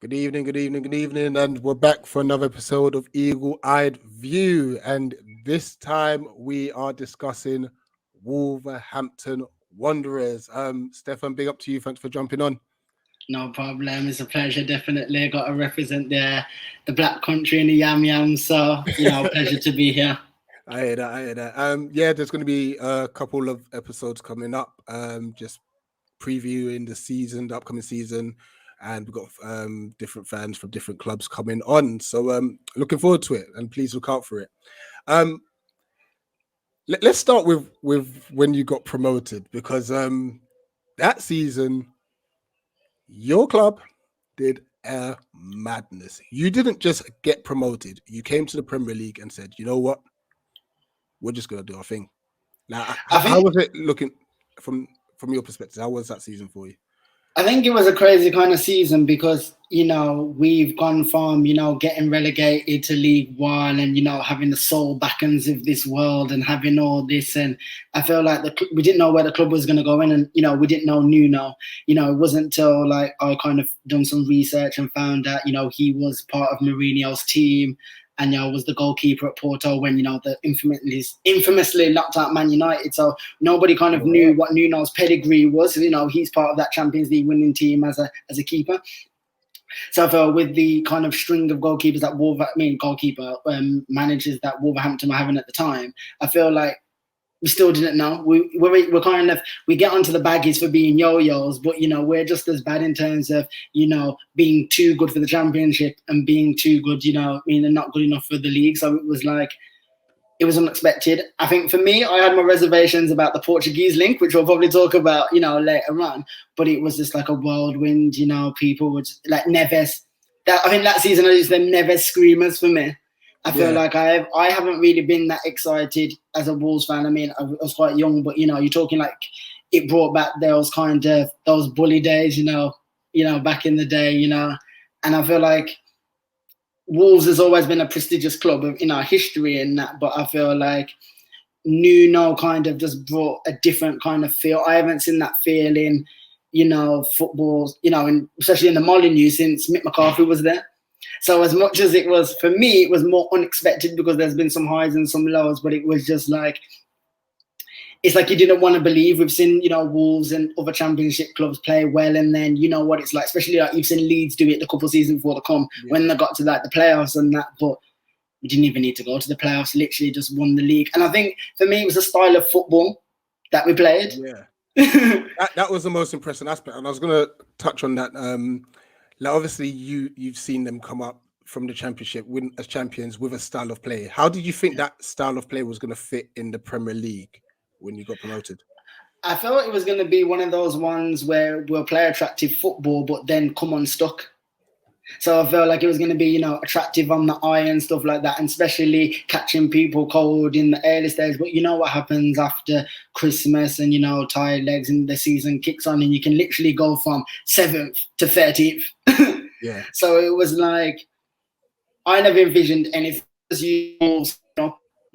Good evening, good evening, good evening, and we're back for another episode of Eagle Eyed View. And this time we are discussing Wolverhampton Wanderers. Stefan, big up to you. Thanks for jumping on. No problem. It's a pleasure. Definitely got to represent the Black Country and the Yam Yam. So pleasure to be here. I hear that. I hear that. Yeah, there's going to be a couple of episodes coming up. Just previewing the upcoming season, and we've got different fans from different clubs coming on. So looking forward to it, and please look out for it. Let's start with when you got promoted, because that season your club did a madness. You didn't just get promoted. You came to the Premier League and said, you know what? We're just going to do our thing. Now, how was it looking from your perspective? How was that season for you? I think it was a crazy kind of season because, we've gone from, getting relegated to League One and, having the Soul Backens of this world and having all this. And I feel like we didn't know where the club was going to go in, and, we didn't know Nuno. It wasn't until I kind of done some research and found out, he was part of Mourinho's team. And was the goalkeeper at Porto when the infamously knocked out Man United. So nobody kind of knew what Nuno's pedigree was. He's part of that Champions League winning team as a keeper. So I feel with the kind of string of goalkeepers that managers that Wolverhampton were having at the time, I feel like we still didn't know. We're kind of, we get onto the baggies for being yo-yos, but we're just as bad in terms of being too good for the Championship and being too good, and not good enough for the league. So it was unexpected. I think for me, I had my reservations about the Portuguese link, which we'll probably talk about later on. But it was just like a whirlwind. People would like Neves. I think that season I used them Neves screamers for me. I feel like I haven't really been that excited as a Wolves fan. I mean, I was quite young, but you're talking like it brought back those bully days, back in the day, and I feel like Wolves has always been a prestigious club in our history and that, but I feel like Nuno kind of just brought a different kind of feel. I haven't seen that feel in, football, and especially in the Molineux since Mick McCarthy was there. So as much as it was, for me, it was more unexpected because there's been some highs and some lows, but it was just like, it's like you didn't want to believe. We've seen, Wolves and other Championship clubs play well, and then you know what it's like, especially like you've seen Leeds do it the couple of seasons before they come, when they got to like the playoffs and that, but we didn't even need to go to the playoffs, literally just won the league. And I think for me, it was a style of football that we played. Yeah. that was the most impressive aspect, and I was going to touch on that. Like obviously, you've seen them come up from the Championship, win as champions with a style of play. How did you think that style of play was going to fit in the Premier League when you got promoted? I felt it was going to be one of those ones where we'll play attractive football, but then come unstuck. So I felt like it was going to be, attractive on the eye and stuff like that, and especially catching people cold in the early stage. But you know what happens after Christmas and, tired legs and the season kicks on, and you can literally go from 7th to 13th. Yeah. So it was like, I never envisioned anything as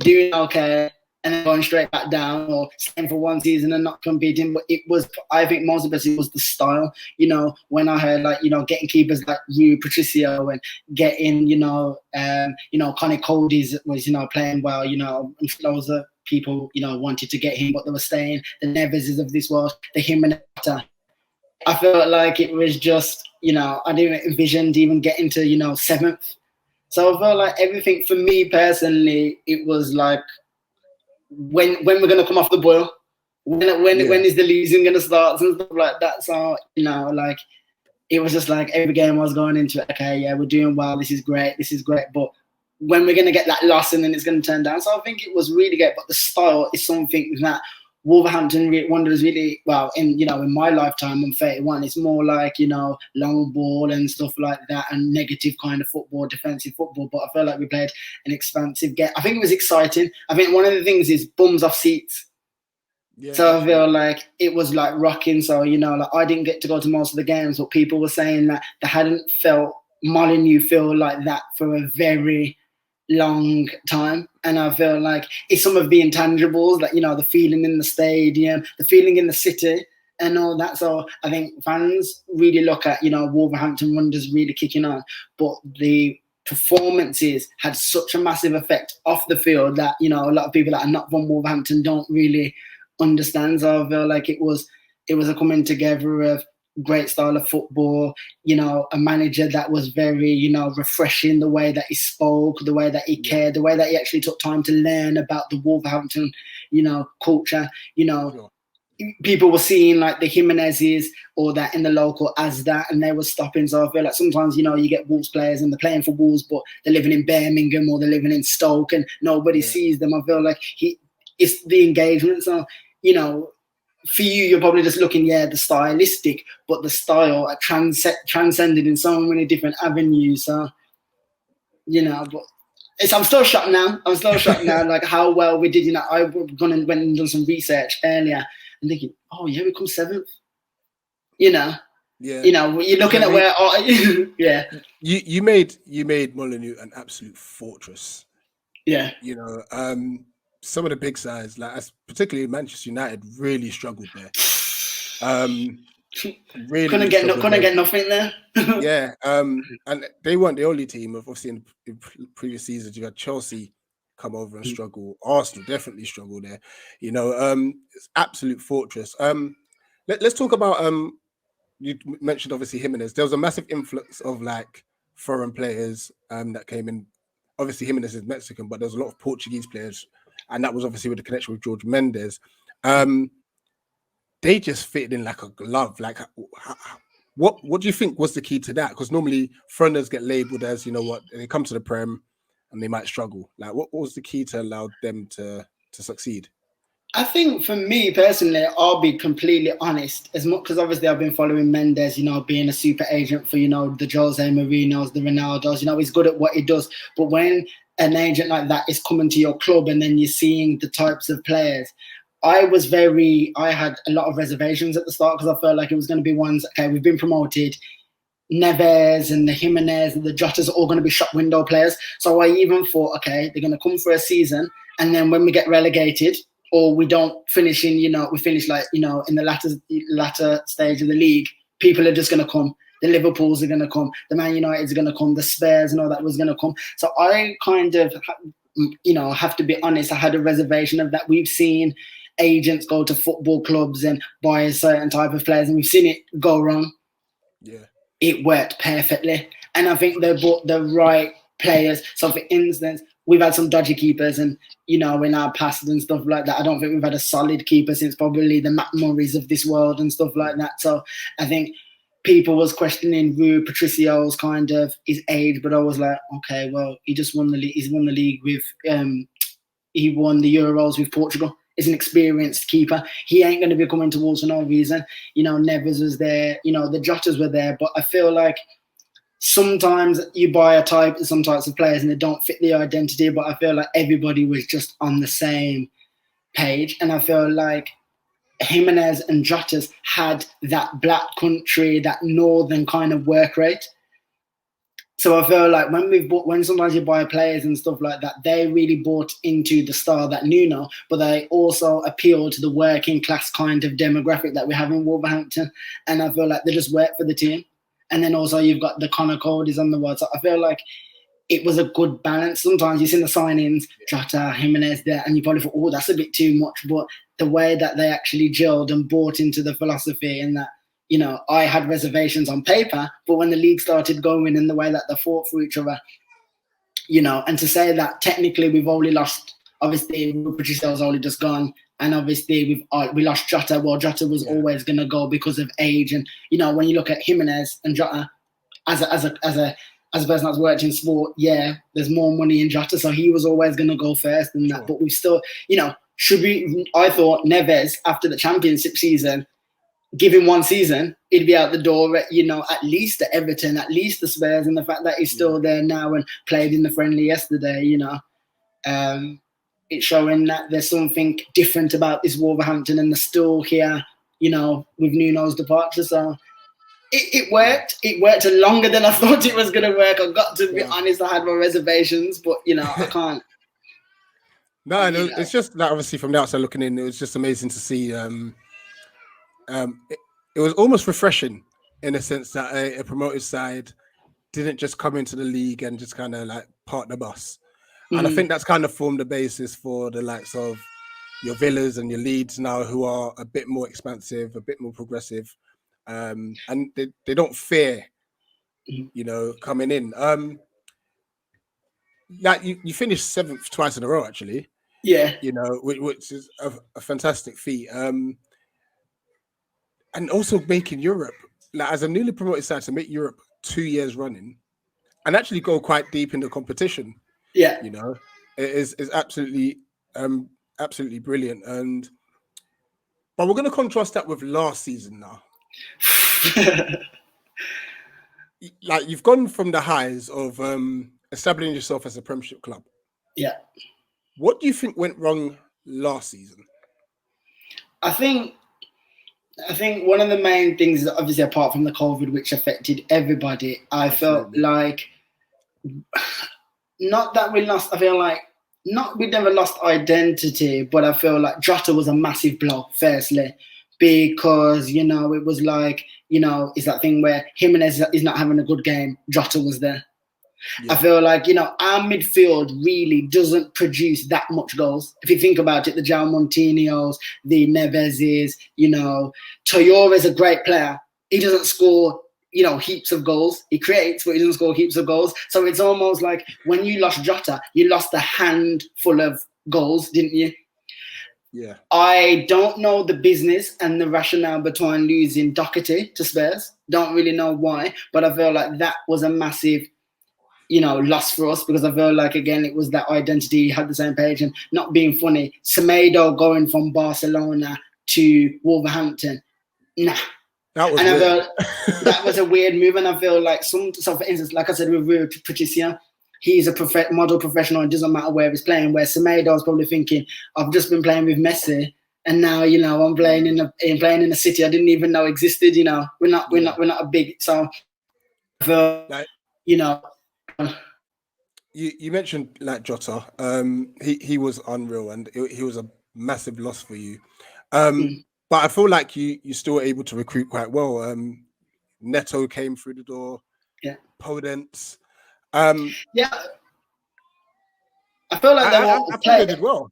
doing okay and then going straight back down or staying for one season and not competing. But it was, I think most of it was the style. When I heard getting keepers like you, Patricio, and getting, Connie Cody's was, playing well, and loads of people, wanted to get him, but they were staying. The Neveses of this world, the Jimenez. I felt like it was just, I didn't envision even getting to, 7th. So I felt like everything for me personally, it was like, when we're going to come off the boil, when is the losing going to start and stuff like that. So, like, it was just like every game I was going into it, okay, yeah, we're doing well, this is great. But when we're going to get that loss and then it's going to turn down. So I think it was really good. But the style is something that Wolverhampton Wanderers really, well, in my lifetime, I'm 31, it's more like, long ball and stuff like that and negative kind of football, defensive football. But I feel like we played an expansive game. I think it was exciting. I think one of the things is bums off seats. Yeah, so I feel like it was like rocking. So, like I didn't get to go to most of the games, but people were saying that they hadn't felt Molineux feel like that for a very long time. And I feel like it's some of the intangibles, like, the feeling in the stadium, the feeling in the city, and all that. So I think fans really look at, Wolverhampton Wanderers really kicking on, but the performances had such a massive effect off the field that, a lot of people that are not from Wolverhampton don't really understand. So I feel like it was a coming together of great style of football, a manager that was very, refreshing, the way that he spoke, the way that he cared, the way that he actually took time to learn about the Wolverhampton, culture, Sure. People were seeing like the Jimenezes or that in the local as that, and they were stopping. So I feel like sometimes, you get Wolves players and they're playing for Wolves, but they're living in Birmingham or they're living in Stoke and nobody sees them. I feel like it's the engagement. So, for you, you're probably just looking, the stylistic, but the style transcended in so many different avenues. So, but I'm still shocked now. Like how well we did. I went and done some research earlier and thinking, oh yeah, we come 7th. Yeah. You're looking at where. Yeah. You made Molineux an absolute fortress. Yeah. Some of the big sides, like particularly Manchester United, really struggled there. Really couldn't get nothing there. Yeah, and they weren't the only team. Obviously, in previous seasons, you had Chelsea come over and struggle. Arsenal definitely struggle there. It's absolute fortress. Let's talk about you mentioned obviously Jimenez. There was a massive influx of like foreign players that came in. Obviously, Jimenez is Mexican, but there's a lot of Portuguese players, and that was obviously with the connection with George Mendes. They just fitted in like a glove. Like, what do you think was the key to that? Because normally foreigners get labelled as, they come to the Prem and they might struggle. Like, what was the key to allow them to succeed? I think for me personally, I'll be completely honest. As much because obviously I've been following Mendes, being a super agent for, the Jose Mourinho's, the Ronaldos. He's good at what he does. But when an agent like that is coming to your club and then you're seeing the types of players, I had a lot of reservations at the start because I felt like it was going to be ones, okay, we've been promoted. Neves and the Jimenez and the Jotas are all going to be shop window players. So I even thought, okay, they're going to come for a season. And then when we get relegated or we don't finish in, we finish like, in the latter stage of the league, people are just going to come. The Liverpools are going to come. The Man United's are going to come. The Spurs and all that was going to come. So I kind of, have to be honest, I had a reservation of that. We've seen agents go to football clubs and buy a certain type of players, and we've seen it go wrong. Yeah, it worked perfectly, and I think they bought the right players. So, for instance, we've had some dodgy keepers, and in our past and stuff like that. I don't think we've had a solid keeper since probably the Matt Murrays of this world and stuff like that. So, I think people was questioning Rui Patricio's kind of his age, but I was like, okay, well, he just won the league. He's won the league with, he won the Euros with Portugal. Is an experienced keeper. He ain't going to be coming to Wolves for no reason. Neves was there. The Jotas were there. But I feel like sometimes you buy some types of players and they don't fit the identity. But I feel like everybody was just on the same page. And I feel like Jimenez and Jotas had that black country, that northern kind of work rate. So I feel like when sometimes you buy players and stuff like that, they really bought into the style that Nuno, but they also appeal to the working class kind of demographic that we have in Wolverhampton. And I feel like they just work for the team. And then also you've got the Connor Codys on the world. So I feel like it was a good balance. Sometimes you see the signings, Jota, Jimenez there, and you probably thought, oh, that's a bit too much. But the way that they actually gelled and bought into the philosophy and that, I had reservations on paper, but when the league started going in the way that they fought for each other, and to say that technically we've only lost, obviously, Patricio's only just gone, and obviously we lost Jota. Well, Jota was always going to go because of age, and when you look at Jimenez and Jota as a person that's worked in sport, there's more money in Jota, so he was always going to go first and that. But we still, I thought Neves after the Championship season, give him one season, he'd be out the door at, at least at Everton, at least the Spurs, and the fact that he's still there now and played in the friendly yesterday, it's showing that there's something different about this Wolverhampton and they're still here, with Nuno's departure. So it worked. It worked longer than I thought it was going to work. I've got to be honest, I had my reservations, but, I can't. No, it's just that obviously from the outside looking in, it was just amazing to see it was almost refreshing in a sense that a promoted side didn't just come into the league and just kind of like park the bus. And I think that's kind of formed the basis for the likes of your Villas and your Leeds now, who are a bit more expansive, a bit more progressive, and they don't fear, coming in. Like you finished 7th twice in a row, actually. Yeah. Which is a fantastic feat. And also making Europe, like as a newly promoted side, to make Europe 2 years running and actually go quite deep in the competition. Yeah. It is absolutely absolutely brilliant. But we're going to contrast that with last season now. Like you've gone from the highs of establishing yourself as a Premiership club. Yeah. What do you think went wrong last season? I think one of the main things is obviously, apart from the COVID, which affected everybody, I felt like not that we lost. I feel like we never lost identity, but I feel like Jota was a massive blow. Firstly, because it was like it's that thing where Jimenez is not having a good game. Jota was there. Yeah. I feel like our midfield really doesn't produce that much goals. If you think about it, the João Montinhos, the Neveses, Traore is a great player. He doesn't score heaps of goals. He creates, but he doesn't score heaps of goals. So it's almost like when you lost Jota, you lost a handful of goals, didn't you? Yeah. I don't know the business and the rationale behind losing Doherty to Spurs. Don't really know why, but I feel like that was a massive loss for us, because I feel like, again, it was that identity, had the same page. And not being funny, Semedo going from Barcelona to Wolverhampton, nah. That was and weird. I feel that was a weird move. And I feel like so for instance, like I said with Rui Patricia, he's a model professional. It doesn't matter where he's playing. Where Semedo's probably thinking, I've just been playing with Messi, and now I'm playing in a city I didn't even know existed. We're not a big. So I feel like, You mentioned like Jota. He was unreal, and he was a massive loss for you. But I feel like you still were able to recruit quite well. Neto came through the door. Yeah. Podence. Yeah. I feel like I think they did well.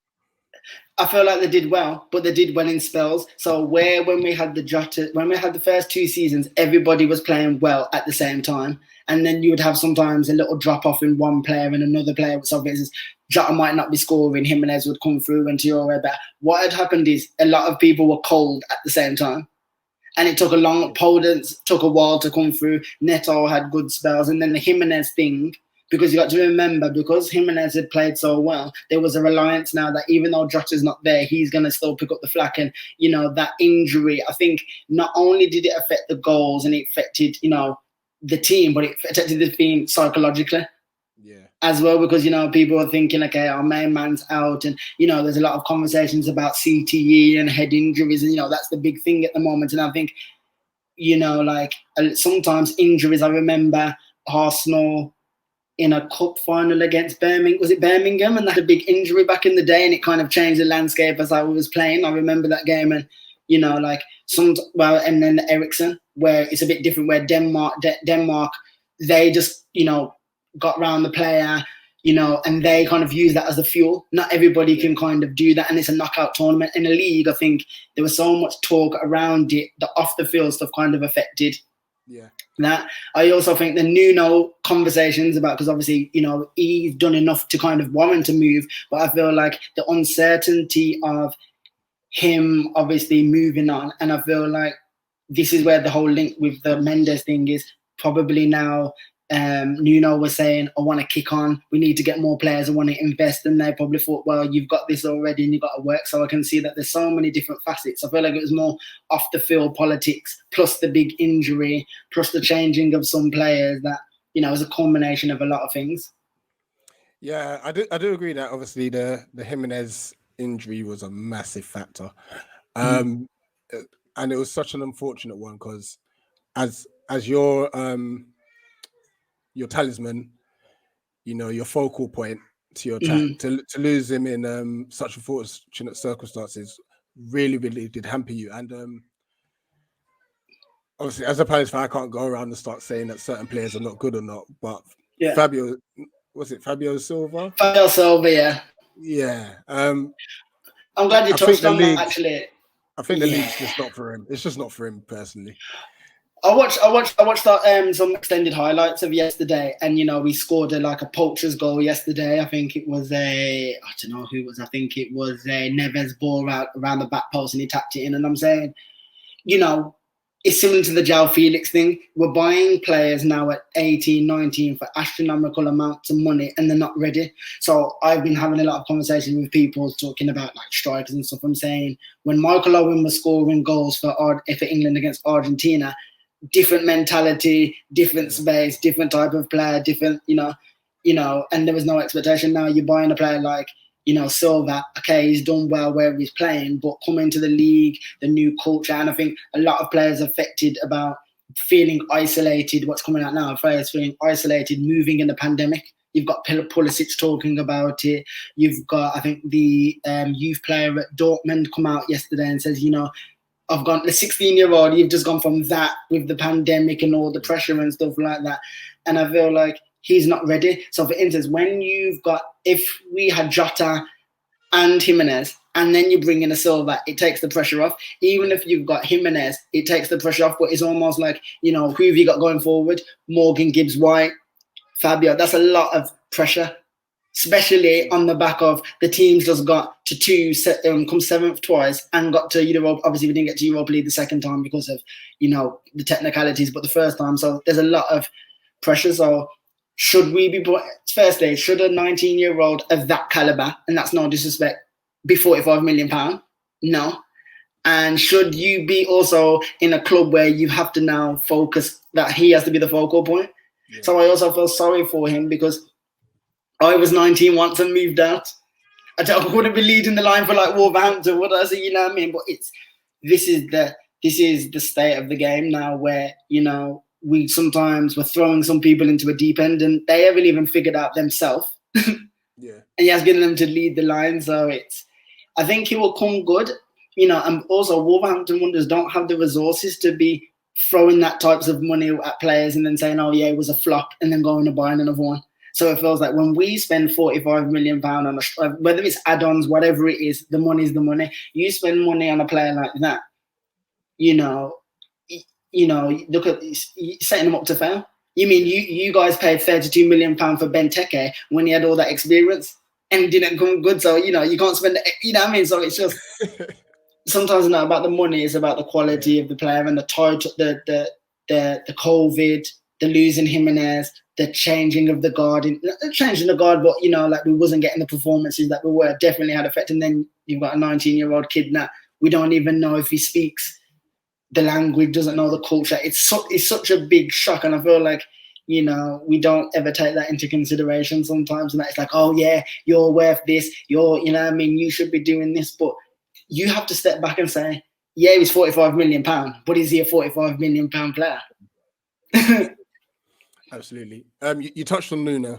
I feel like they did well, but they did well in spells. So when we had the first 2 seasons, everybody was playing well at the same time. And then you would have sometimes a little drop off in one player and another player. So for instance, Jota might not be scoring, Jimenez would come through and Traore. But what had happened is a lot of people were cold at the same time. And it took Podence took a while to come through. Neto had good spells. And then the Jimenez thing, because you got to remember, because Jimenez had played so well, there was a reliance now that even though Jota's not there, he's going to still pick up the slack. And, that injury, I think not only did it affect the goals and it affected, the team, but it affected the team psychologically. Yeah. As well, because, people are thinking, okay, our main man's out. And, there's a lot of conversations about CTE and head injuries. And, that's the big thing at the moment. And I think, sometimes injuries, I remember Arsenal in a cup final against Birmingham. Was it Birmingham? And they had a big injury back in the day, and it kind of changed the landscape as I was playing. I remember that game, and and then Ericsson, where it's a bit different, where Denmark, they just got around the player, and they kind of use that as a fuel. Not everybody can kind of do that, and it's a knockout tournament. In a league, I think there was so much talk around it, the off the field stuff kind of affected. Yeah. That I also think the Nuno conversations about, because obviously he's done enough to kind of warrant a move, but I feel like the uncertainty of him obviously moving on, and I feel like this is where the whole link with the Mendes thing is probably now. Nuno was saying, I want to kick on. We need to get more players. I want to invest. And they probably thought, well, you've got this already and you've got to work. So I can see that there's so many different facets. I feel like it was more off the field politics, plus the big injury, plus the changing of some players that, it was a culmination of a lot of things. Yeah, I do agree that obviously the Jimenez injury was a massive factor. And it was such an unfortunate one because as your talisman, your focal point to your attack, to lose him in such unfortunate circumstances really, really did hamper you. And obviously, as a Palace fan, I can't go around and start saying that certain players are not good or not. But Yeah. Fabio Silva? Fabio Silva, yeah. Yeah. I'm glad you touched on that, actually. I think the league's just not for him. It's just not for him personally. I watched some extended highlights of yesterday, and we scored a poacher's goal yesterday. I think it was I don't know who it was. I think it was a Neves ball around the back post, and he tapped it in. And I'm saying, it's similar to the João Felix thing. We're buying players now at 18, 19 for astronomical amounts of money, and they're not ready. So I've been having a lot of conversations with people talking about like strikers and stuff. I'm saying when Michael Owen was scoring goals for England against Argentina, different mentality, different space, different type of player, different, and there was no expectation. Now you're buying a player like, Silva. Okay, he's done well where he's playing, but coming to the league, the new culture, and I think a lot of players affected about feeling isolated. What's coming out now, players feeling isolated, moving in the pandemic. You've got Pulisic talking about it. You've got, I think, the youth player at Dortmund come out yesterday and says, I've gone, the 16-year-old, you've just gone from that with the pandemic and all the pressure and stuff like that. And I feel like he's not ready. So for instance, if we had Jota and Jimenez, and then you bring in a Silva, it takes the pressure off. Even if you've got Jimenez, it takes the pressure off, but it's almost like, who have you got going forward? Morgan, Gibbs, White, Fabio. That's a lot of pressure, especially on the back of the teams just got to come seventh twice and got to Europe. Obviously, we didn't get to Europa League the second time because of, the technicalities, but the first time. So there's a lot of pressure. So should a 19-year-old of that caliber, and that's no disrespect, be £45 million? No. And should you be also in a club where you have to now focus that he has to be the focal point? Yeah. So I also feel sorry for him because I was 19 once and moved out. I wouldn't be leading the line for like Wolverhampton, would I? So you know what I mean? But this is the state of the game now, where we're throwing some people into a deep end, and they haven't even figured out themselves. Yeah, and he has getting them to lead the line. So I think he will come good. And also Wolverhampton Wanderers don't have the resources to be throwing that types of money at players and then saying, "Oh yeah, it was a flop," and then going to buy another one. So it feels like when we spend £45 million on whether it's add-ons, whatever it is, the money's the money. You spend money on a player like that, look at setting them up to fail. You mean you guys paid £32 million for Benteke when he had all that experience and didn't come good? So you can't spend it. What I mean? So it's just sometimes not about the money; it's about the quality of the player and the title, the COVID, the losing Jimenez, the changing of the guard, but we wasn't getting the performances that we were. Definitely had effect. And then you've got a 19-year-old kid that we don't even know if he speaks the language, doesn't know the culture. It's such a big shock, and I feel like we don't ever take that into consideration sometimes. And it's like, oh yeah, you're worth this. You should be doing this, but you have to step back and say, yeah, he's £45 million, but is he a £45 million player? Absolutely. You touched on Nuno.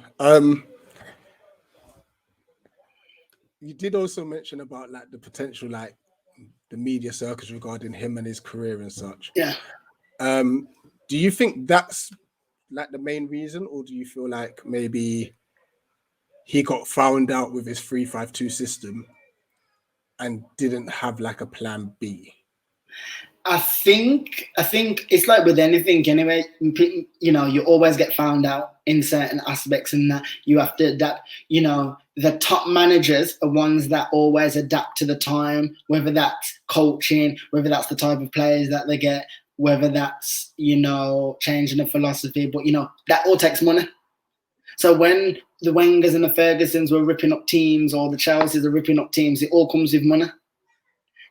You did also mention about like the potential, like the media circus regarding him and his career and such. Yeah. Do you think that's like the main reason, or do you feel like maybe he got found out with his 3-5-2 system and didn't have like a plan B? I think it's like with anything anyway. You always get found out in certain aspects, and that you have to adapt. The top managers are ones that always adapt to the time, whether that's coaching, whether that's the type of players that they get, whether that's changing the philosophy. But that all takes money. So when the Wengers and the Fergusons were ripping up teams, or the Chelseas are ripping up teams, it all comes with money.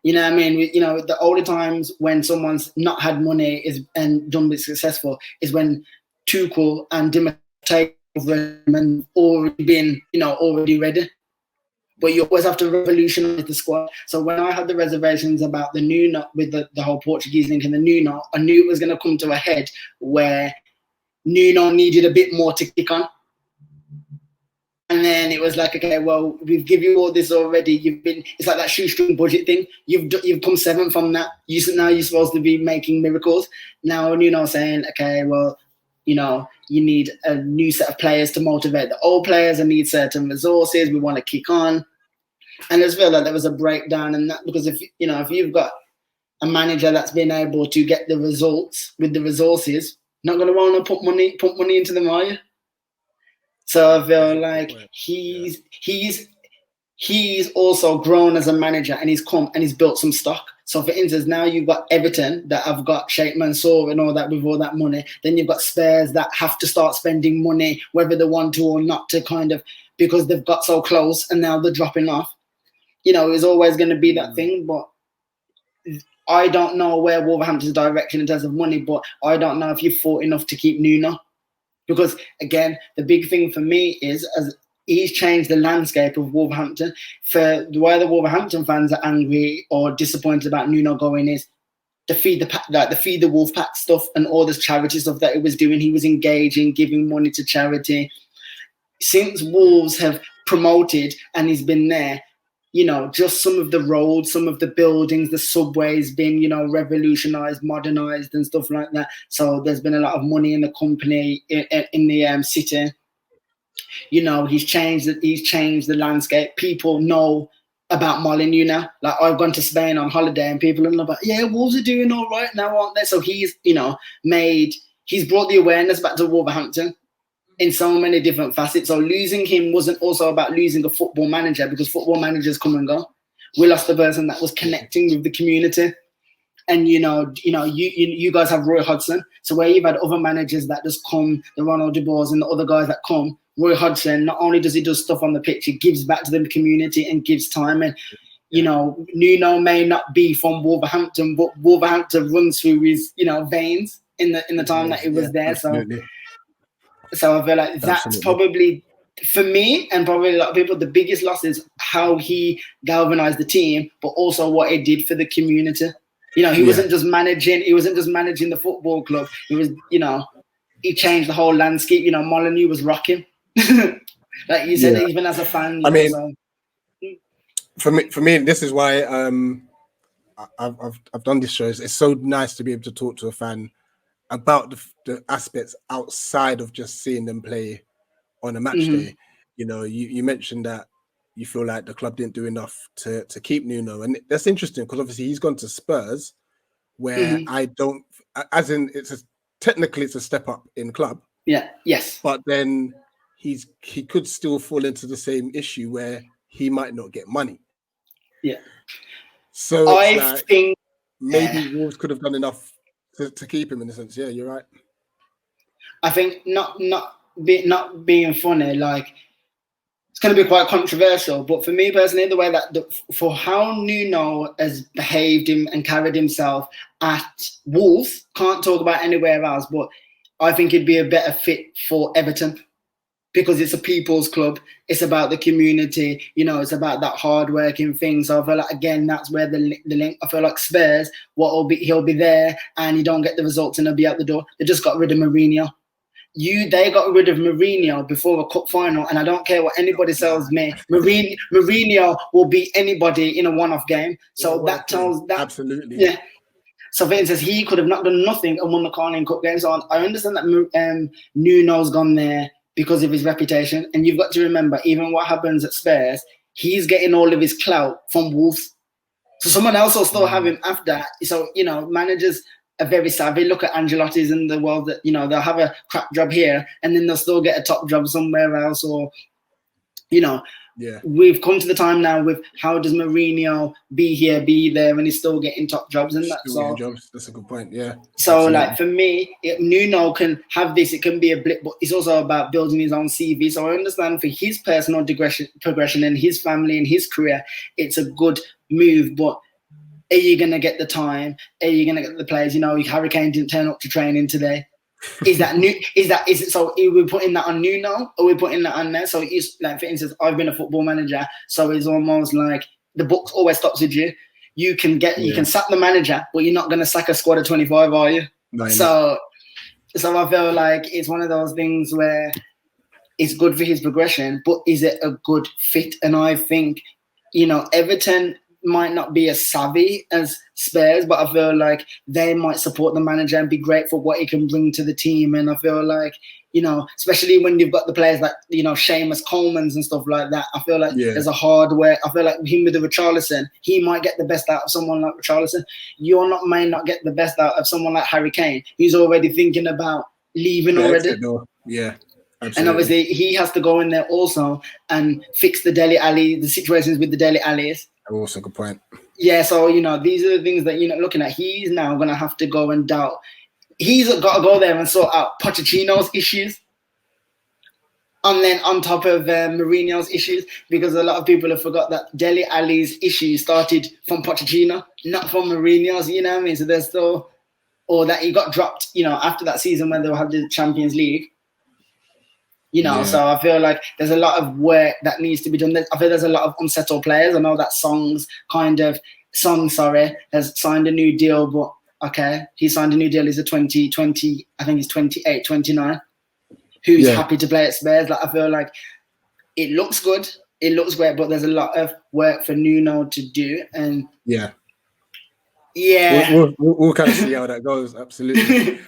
You know what I mean? The only times when someone's not had money and done this successful is when Tuchel and Dimmer take over and already been, already ready. But you always have to revolutionize the squad. So when I had the reservations about the Nuno, with the whole Portuguese link and the Nuno, I knew it was going to come to a head where Nuno needed a bit more to kick on. And then it was like, okay, well, we've given you all this already. It's like that shoestring budget thing. You've come seventh from that. Now you're supposed to be making miracles. Now, saying, okay, well, you need a new set of players to motivate the old players and need certain resources. We want to kick on. And I just feel like there was a breakdown in that, because if you've got a manager that's been able to get the results with the resources, not going to want to put money into them, are you? So I feel like he's also grown as a manager, and he's come and he's built some stock. So for instance, now you've got Everton that have got Sheikh Mansour and all that with all that money. Then you've got Spurs that have to start spending money, whether they want to or not, to kind of, because they've got so close and now they're dropping off. It's always going to be that thing, but I don't know where Wolverhampton's direction in terms of money, but I don't know if you fought enough to keep Nuno. Because, again, the big thing for me is, as he's changed the landscape of Wolverhampton. For why the Wolverhampton fans are angry or disappointed about Nuno going is the feed the wolf pack stuff and all this charity stuff that he was doing. He was engaging, giving money to charity. Since Wolves have promoted and he's been there, just some of the roads, some of the buildings, the subways been, revolutionized, modernized and stuff like that. So there's been a lot of money in the company, in the city. He's changed the landscape. People know about Molineux now. Like, I've gone to Spain on holiday and people are like, yeah, Wolves are doing all right now, aren't they? So he's, he's brought the awareness back to Wolverhampton in so many different facets. So losing him wasn't also about losing a football manager, because football managers come and go. We lost the person that was connecting with the community. And you guys have Roy Hodgson. So where you've had other managers that just come, the Ronald De Boers and the other guys that come, Roy Hodgson, not only does he do stuff on the pitch, he gives back to the community and gives time. And Nuno may not be from Wolverhampton, but Wolverhampton runs through his veins in the time that he was there. Absolutely. So I feel like that's probably, for me and probably a lot of people, the biggest loss is how he galvanized the team, but also what he did for the community. He wasn't just managing the football club. He was, he changed the whole landscape. Molineux was rocking. Like you said, even as a fan. For me, this is why I've done this show. It's so nice to be able to talk to a fan about the aspects outside of just seeing them play on a match day. You mentioned that you feel like the club didn't do enough to keep Nuno, and that's interesting because obviously he's gone to Spurs, where I don't, as in technically it's a step up in club. Yeah. Yes. But then he could still fall into the same issue where he might not get money. Yeah. So I think maybe Wolves could have done enough to keep him in a sense. Yeah, you're right. I think not being funny, like, it's going to be quite controversial, but for me personally, the way that for how Nuno has behaved and carried himself at Wolves, can't talk about anywhere else, but I think it'd be a better fit for Everton, because it's a people's club. It's about the community, it's about that hard-working thing. So I feel like, again, that's where the link. I feel like Spurs, he'll be there and you don't get the results and he'll be out the door. They just got rid of Mourinho. They got rid of Mourinho before a cup final, and I don't care what anybody tells me. Mourinho will beat anybody in a one-off game. So that tells that. Absolutely. Yeah. So for instance, he could have not done nothing and won the Carling Cup game. So I understand that Nuno's gone there because of his reputation. And you've got to remember, even what happens at Spurs, he's getting all of his clout from Wolves. So someone else will still have him after. So, managers are very savvy. Look at Ancelotti's in the world that, they'll have a crap job here and then they'll still get a top job somewhere else, or, we've come to the time now with how does Mourinho be here, be there, and he's still getting top jobs, and that's all. That's a good point. Yeah. So, like, for me, Nuno can have this. It can be a blip, but it's also about building his own CV. So I understand for his personal progression and his family and his career, it's a good move. But are you going to get the time? Are you going to get the players? Harry Kane didn't turn up to training today. Is it so? Are we putting that on Nuno, or are we putting that on there? So it's like, for instance, I've been a football manager, so it's almost like the book always stops with you. You can sack the manager, but you're not going to sack a squad of 25, are you? No, so I feel like it's one of those things where it's good for his progression, but is it a good fit? And I think, Everton might not be as savvy as Spurs, but I feel like they might support the manager and be grateful for what he can bring to the team. And I feel like, especially when you've got the players like, Seamus Coleman's and stuff like that, I feel like there's a hardware. I feel like him with the Richarlison, he might get the best out of someone like Richarlison. May not get the best out of someone like Harry Kane. He's already thinking about leaving already. Yeah. Absolutely. And obviously he has to go in there also and fix the situations with the Dele Allis. Also, good point. Yeah, so these are the things that looking at. He's now gonna have to go and doubt. He's got to go there and sort out Pochettino's issues, and then on top of Mourinho's issues, because a lot of people have forgot that Dele Alli's issues started from Pochettino, not from Mourinho's. You know what I mean? So there's still, or that he got dropped. After that season when they had the Champions League. So I feel like there's a lot of work that needs to be done. I feel there's a lot of unsettled players. I know that Son has signed a new deal, but okay, he signed a new deal. He's a 2020, I think he's 28, 29, who's happy to play at Spurs. Like, I feel like it looks good. It looks great, but there's a lot of work for Nuno to do. And we'll kind of see how that goes. Absolutely.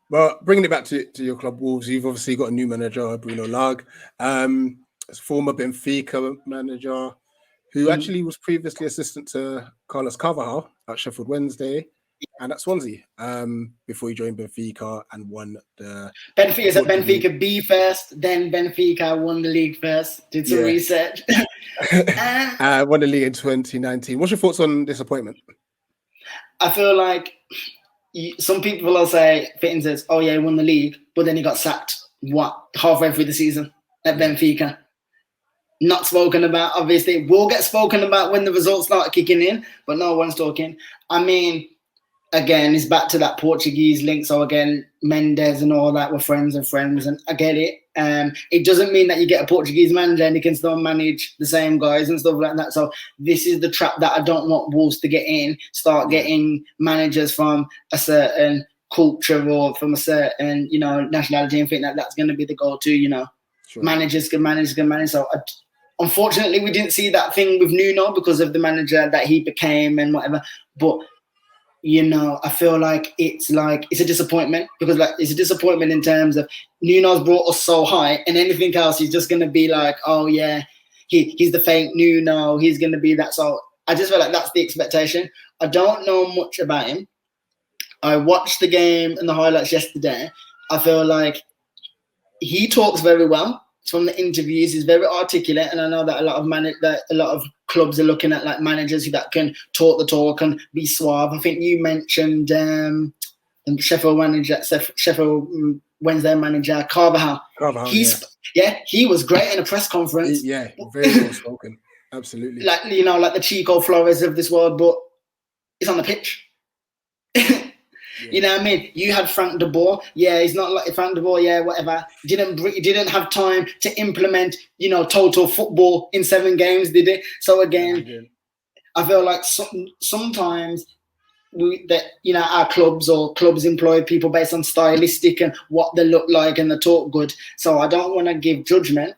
But bringing it back to your club, Wolves, you've obviously got a new manager, Bruno Lage, former Benfica manager, who actually was previously assistant to Carlos Carvalhal at Sheffield Wednesday and at Swansea, before he joined Benfica and won the... Benfica B first, then Benfica won the league first, did some research. Won the league in 2019. What's your thoughts on this appointment? I feel like some people will say, Fitton says, oh yeah, he won the league, but then he got sacked, halfway through the season at Benfica. Not spoken about, obviously. Will get spoken about when the results start kicking in, but no one's talking. I mean, again, it's back to that Portuguese link. So again, Mendes and all that were friends, and I get it. It doesn't mean that you get a Portuguese manager and he can still manage the same guys and stuff like that. So this is the trap that I don't want Wolves to get in. Start getting managers from a certain culture or from a certain, nationality, and think that that's going to be the go-to. Sure. Managers can manage. So unfortunately, we didn't see that thing with Nuno because of the manager that he became and whatever. But I feel like it's a disappointment, because it's a disappointment in terms of Nuno's brought us so high, and anything else he's just gonna be like, oh yeah, he's the fake Nuno, he's gonna be that. So I just feel like that's the expectation. I don't know much about him. I watched the game and the highlights yesterday. I feel like he talks very well. From the interviews, he's very articulate, and I know that a lot of clubs are looking at like managers that can talk the talk and be suave. I think you mentioned Sheffield Wednesday manager Carvalhal. He was great in a press conference. Very well spoken. Absolutely. Like the Chico Flores of this world, but it's on the pitch. You know what I mean? You had Frank de Boer. Yeah, he's not like Frank de Boer. Yeah, whatever. Didn't have time to implement, total football in 7 games, did it? So again, I feel like sometimes our clubs employ people based on stylistic and what they look like and they talk good. So I don't want to give judgment.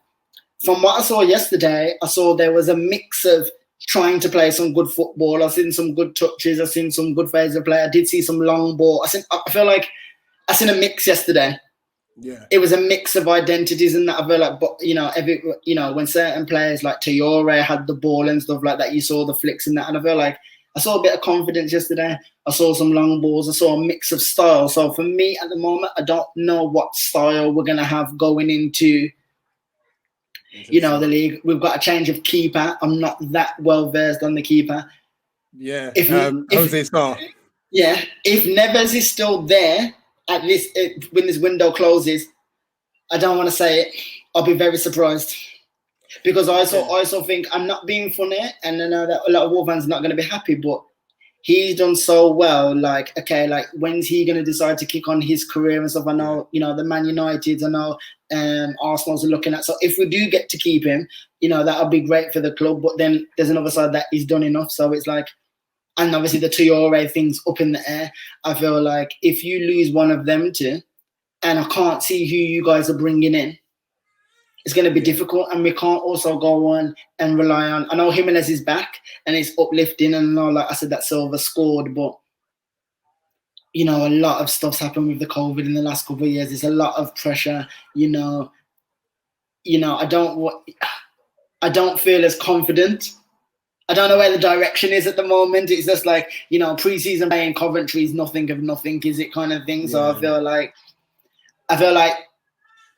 From what I saw yesterday, I saw there was a mix of trying to play some good football. I've seen some good touches. I've seen some good phases of play. I did see some long ball. I feel like I seen a mix yesterday. Yeah, it was a mix of identities, and that I feel like, but when certain players like Traore had the ball and stuff like that, you saw the flicks and that, and I feel like I saw a bit of confidence yesterday. I saw some long balls. I saw a mix of style. So for me at the moment, I don't know what style we're gonna have going into the league. We've got a change of keeper. I'm not that well versed on the keeper. Yeah, Jose Star. Yeah, if Neves is still there at this when this window closes, I don't want to say it. I'll be very surprised, because I also think, I'm not being funny, and I know that a lot of Wolves fans are not going to be happy, but he's done so well. Like, okay, like when's he going to decide to kick on his career and stuff? I know, the Man United, I know Arsenal's are looking at. So if we do get to keep him, that'll be great for the club. But then there's another side that he's done enough. So it's like, and obviously the Traore thing's up in the air. I feel like if you lose one of them two, and I can't see who you guys are bringing in, it's going to be difficult, and we can't also go on and rely on. I know Jimenez is back and it's uplifting, and I know, like I said, that Silva scored, but a lot of stuff's happened with the COVID in the last couple of years. There's a lot of pressure. I don't feel as confident. I don't know where the direction is at the moment. It's just like, pre-season play in Coventry is nothing of nothing, is it, kind of thing. So I feel like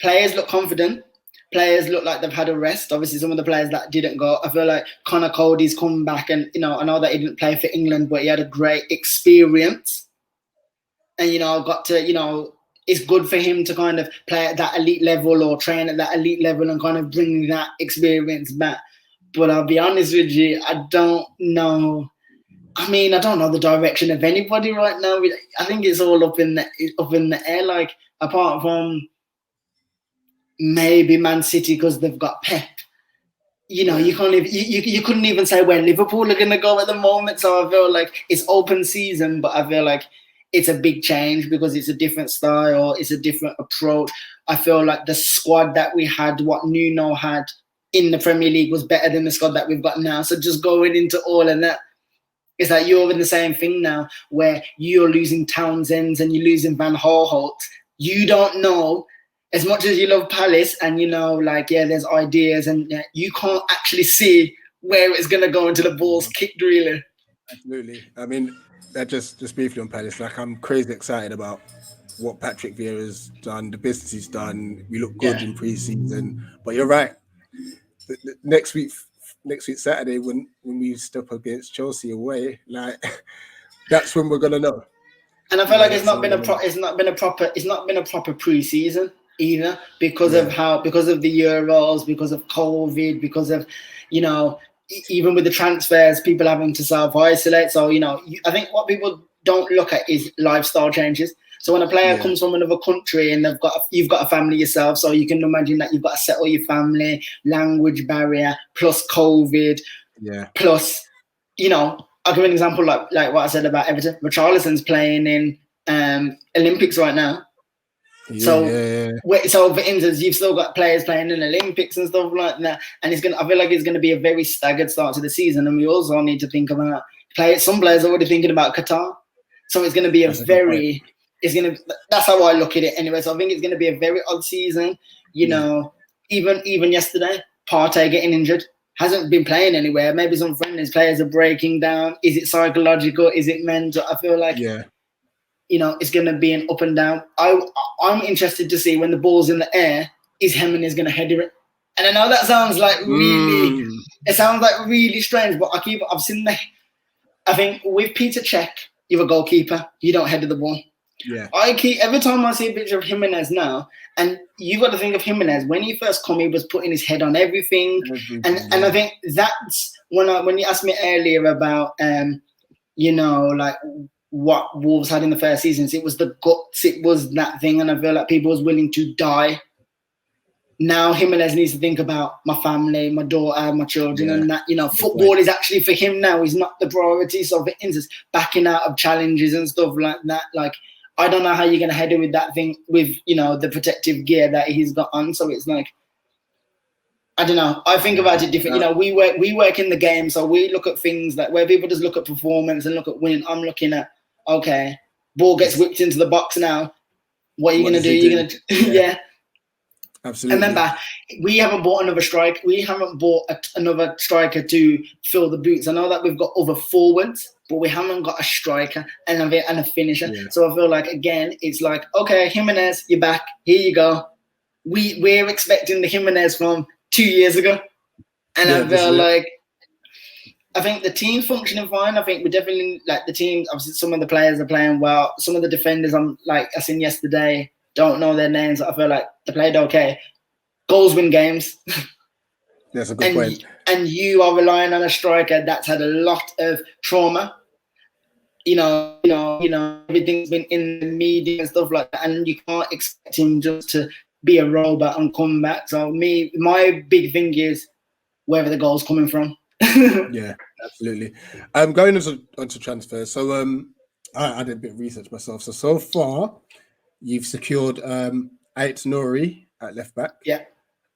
players look confident. Players look like they've had a rest. Obviously, some of the players that didn't go, I feel like Connor Cody's come back, and I know that he didn't play for England, but he had a great experience. And got to, it's good for him to kind of play at that elite level or train at that elite level and kind of bring that experience back. But I'll be honest with you, I don't know. I mean, I don't know the direction of anybody right now. I think it's all up in the air. Like, apart from maybe Man City because they've got Pep. You can't even, you couldn't even say where Liverpool are going to go at the moment. So I feel like it's open season, but I feel like it's a big change because it's a different style, it's a different approach. I feel like the squad that we had, what Nuno had in the Premier League, was better than the squad that we've got now. So just going into all of that, it's like you're in the same thing now where you're losing Townsends and you're losing Van Aanholt. You don't know, as much as you love Palace and there's ideas, and you can't actually see where it's going to go until the ball's kicked, really. Absolutely. I mean, that just briefly on Palace, like, I'm crazy excited about what Patrick Vieira's done, the business he's done. We look good in pre-season, but you're right. Next week Saturday, when we step against Chelsea away, like, that's when we're gonna know. And I feel like it's not been a proper pre-season either because of the Euros, because of COVID, because of even with the transfers, people having to self-isolate. So, I think what people don't look at is lifestyle changes. So when a player comes from another country and you've got a family yourself, so you can imagine that you've got to settle your family, language barrier, plus COVID, plus, I'll give an example like what I said about Everton. Richarlison's playing in Olympics right now. So for instance, you've still got players playing in Olympics and stuff like that, and I feel like it's going to be a very staggered start to the season. And we also need to think about some players are already thinking about Qatar, so it's going to be that's how I look at it anyway. So I think it's going to be a very odd season. Even yesterday, Partey getting injured, hasn't been playing anywhere. Maybe some friendly players are breaking down. Is it psychological? Is it mental? I feel like it's going to be an up and down. I'm interested to see when the ball's in the air, is Jimenez going to header it? And I know that sounds like really strange, but I've seen that. I think with Peter Cech, you're a goalkeeper. You don't header the ball. Yeah. Every time I see a picture of Jimenez now, and you've got to think of Jimenez, when he first came, he was putting his head on everything. And I think that's when you asked me earlier about like what Wolves had in the first seasons, it was the guts, it was that thing, and I feel like people was willing to die. Now Jimenez needs to think about my family, my daughter, my children, and that, football is actually for him now. He's not the priority. So for instance, backing out of challenges and stuff like that, like, I don't know how you're going to head in with that thing with, the protective gear that he's got on. So it's like, I don't know. I think about it different. We work in the game. So we look at things like where people just look at performance and look at winning. I'm looking at, okay, ball gets whipped into the box now. What are you going to do? You're going to, Absolutely. Remember, we haven't bought another striker. We haven't bought another striker to fill the boots. I know that we've got other forwards, but we haven't got a striker and a finisher. Yeah. So I feel like, again, it's like, okay, Jimenez, you're back. Here you go. We're expecting the Jimenez from 2 years ago. And I feel like, I think the team's functioning fine. I think we're definitely, like, the team, obviously some of the players are playing well. Some of the defenders, I seen yesterday, don't know their names. I feel like they played okay. Goals win games. That's a good point. And you are relying on a striker that's had a lot of trauma. Everything's been in the media and stuff like that, and you can't expect him just to be a robot and come back. So my big thing is wherever the goal's coming from. Yeah, absolutely. Going onto transfers. So I did a bit of research myself. So far, you've secured Alex Higgins at left back. Yeah.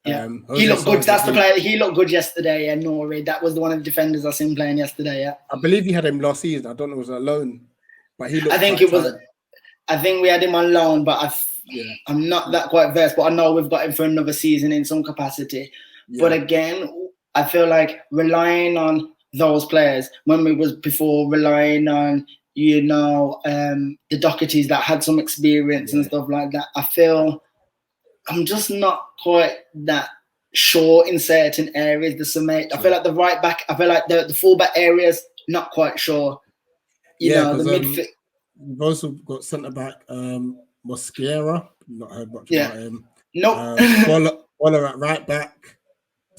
Yeah, he Jose looked good. Sargent, That's the player. He looked good yesterday. Yeah, Norrie. That was one of the defenders I seen playing yesterday. Yeah, I believe he had him last season. I don't know if it was a loan, but he looked I think quite it was. tired. I think we had him on loan, but I'm not that quite versed. But I know we've got him for another season in some capacity. Yeah. But again, I feel like relying on those players when we was before relying on the Dohertys that had some experience and stuff like that. I feel I'm just not quite that sure in certain areas. I feel like the right back. I feel like the fullback areas not quite sure. The midfield. We've also got centre back Mosquera. Not heard much about him. Nope. Waller at right back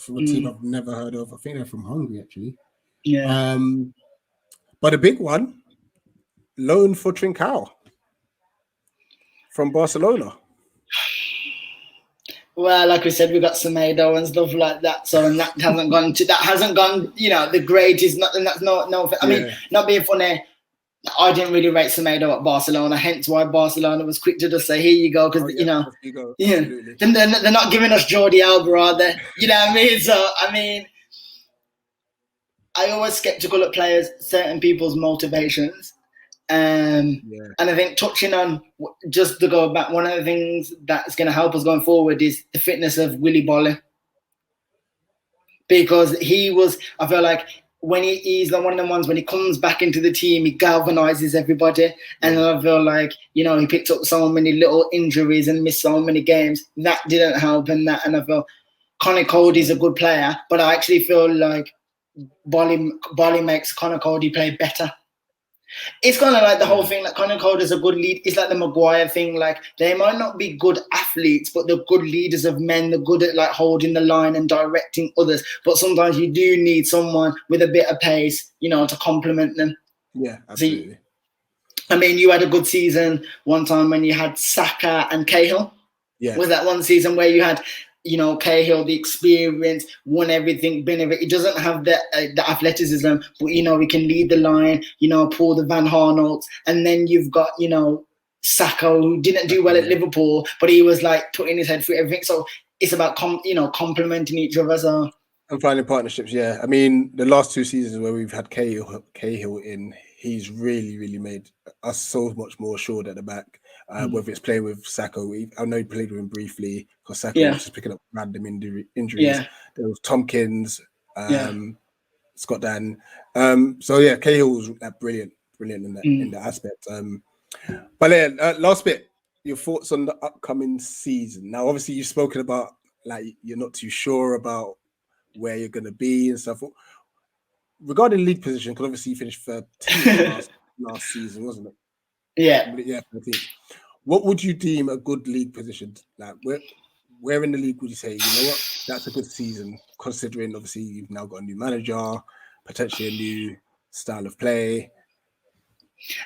from a team I've never heard of. I think they're from Hungary actually. Yeah. But a big one, loan for Trincao from Barcelona. Well, like we said, we got Semedo and stuff like that. So and that hasn't gone. The greatest. And that's no. I mean, not being funny. I didn't really rate Semedo at Barcelona, hence why Barcelona was quick to just say, "Here you go," because they're not giving us Jordi Alba, are they? You know what I mean? So I mean, I always skeptical at players, certain people's motivations, and I think touching on just to go back, one of the things that's going to help us going forward is the fitness of Willy Boly, because he was. I feel like. When he's like one of the ones when he comes back into the team, he galvanizes everybody. And I feel like, he picked up so many little injuries and missed so many games. That didn't help and I feel Connor Cody's a good player, but I actually feel like Bolly makes Connor Cody play better. It's kind of like the whole thing, like Connor Cody's a good lead. It's like the Maguire thing. Like they might not be good athletes, but they're good leaders of men. They're good at like holding the line and directing others. But sometimes you do need someone with a bit of pace, to complement them. Yeah, absolutely. I mean, you had a good season one time when you had Saka and Cahill. Yeah. Was that one season where you had, Cahill, the experience, won everything, he doesn't have the athleticism, but, he can lead the line, pull the Van Harnolts. And then you've got, Saka, who didn't do well at Liverpool, but he was like putting his head through everything. So it's about, complementing each other. So. And finding partnerships, yeah. I mean, the last two seasons where we've had Cahill in, he's really, really made us so much more assured at the back. Whether it's playing with Saka, I know he played with him briefly because Saka was just picking up random injuries. Yeah. There was Tompkins, Scott Dan. Cahill was brilliant in that aspect. But then last bit, your thoughts on the upcoming season. Now, obviously, you've spoken about like you're not too sure about where you're going to be and stuff. Regarding league position, because obviously you finished 13th last season, wasn't it? Yeah. 13th. What would you deem a good league position? Like where in the league would you say, you know what, that's a good season, considering obviously you've now got a new manager, potentially a new style of play?